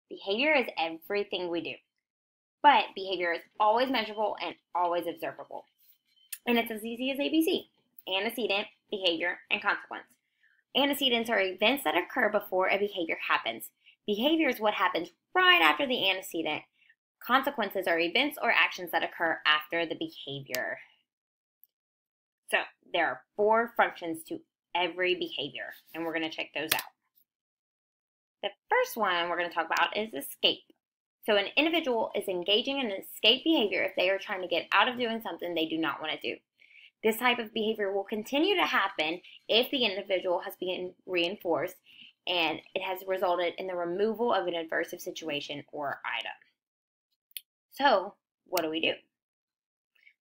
Behavior is everything we do, but behavior is always measurable and always observable. And it's as easy as ABC: antecedent, behavior, and consequence. Antecedents are events that occur before a behavior happens. Behavior is what happens right after the antecedent. Consequences are events or actions that occur after the behavior. So there are 4 functions to every behavior, and we're going to check those out. The first one we're going to talk about is escape. So an individual is engaging in an escape behavior if they are trying to get out of doing something they do not want to do. This type of behavior will continue to happen if the individual has been reinforced and it has resulted in the removal of an aversive situation or item. So, what do?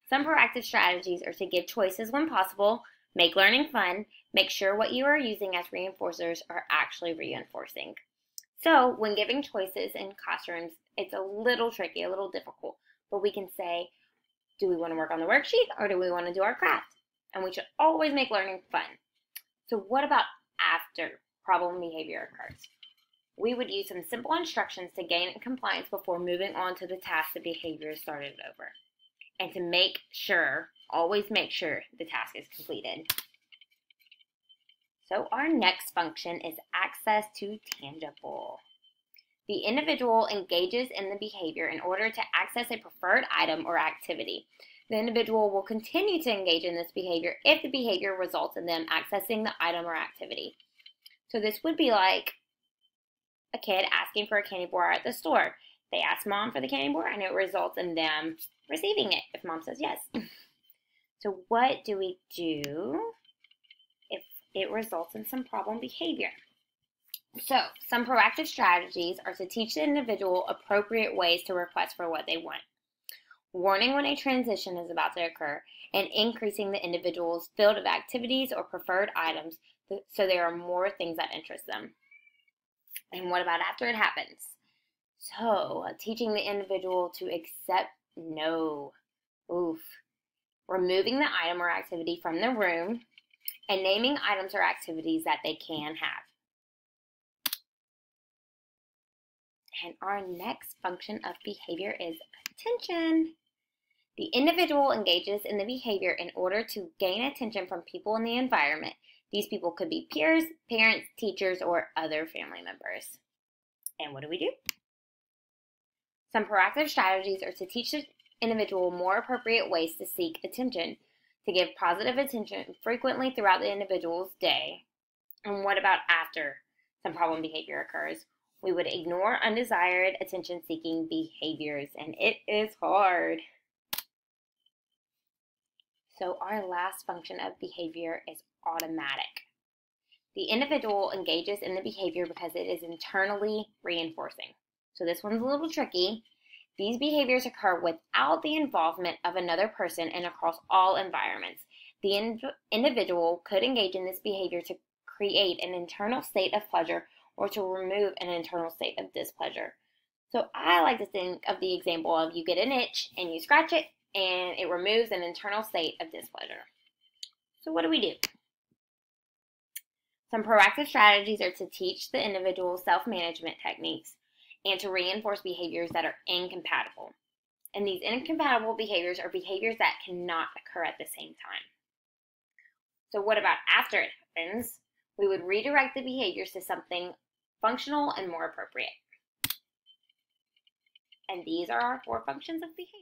Some proactive strategies are to give choices when possible, make learning fun, make sure what you are using as reinforcers are actually reinforcing. So, when giving choices in classrooms, it's a little tricky, a little difficult, but we can say, do we want to work on the worksheet or do we want to do our craft? And we should always make learning fun. So what about after problem behavior occurs? We would use some simple instructions to gain compliance before moving on to the task the behavior started over. And to make sure, always make sure the task is completed. So our next function is access to tangible. The individual engages in the behavior in order to access a preferred item or activity. The individual will continue to engage in this behavior if the behavior results in them accessing the item or activity. So this would be like a kid asking for a candy bar at the store. They ask mom for the candy bar and it results in them receiving it if mom says yes. So what do we do if it results in some problem behavior? So, some proactive strategies are to teach the individual appropriate ways to request for what they want, warning when a transition is about to occur, and increasing the individual's field of activities or preferred items so there are more things that interest them. And what about after it happens? So, teaching the individual to accept no. Removing the item or activity from the room, and naming items or activities that they can have. And our next function of behavior is attention. The individual engages in the behavior in order to gain attention from people in the environment. These people could be peers, parents, teachers, or other family members. And what do? Some proactive strategies are to teach the individual more appropriate ways to seek attention, to give positive attention frequently throughout the individual's day. And what about after some problem behavior occurs? We would ignore undesired attention-seeking behaviors, and it is hard. So our last function of behavior is automatic. The individual engages in the behavior because it is internally reinforcing. So this one's a little tricky. These behaviors occur without the involvement of another person and across all environments. The individual could engage in this behavior to create an internal state of pleasure or to remove an internal state of displeasure. So I like to think of the example of you get an itch and you scratch it and it removes an internal state of displeasure. So what do? Some proactive strategies are to teach the individual self-management techniques and to reinforce behaviors that are incompatible. And these incompatible behaviors are behaviors that cannot occur at the same time. So what about after it happens? We would redirect the behaviors to something functional and more appropriate. And these are our 4 functions of behavior.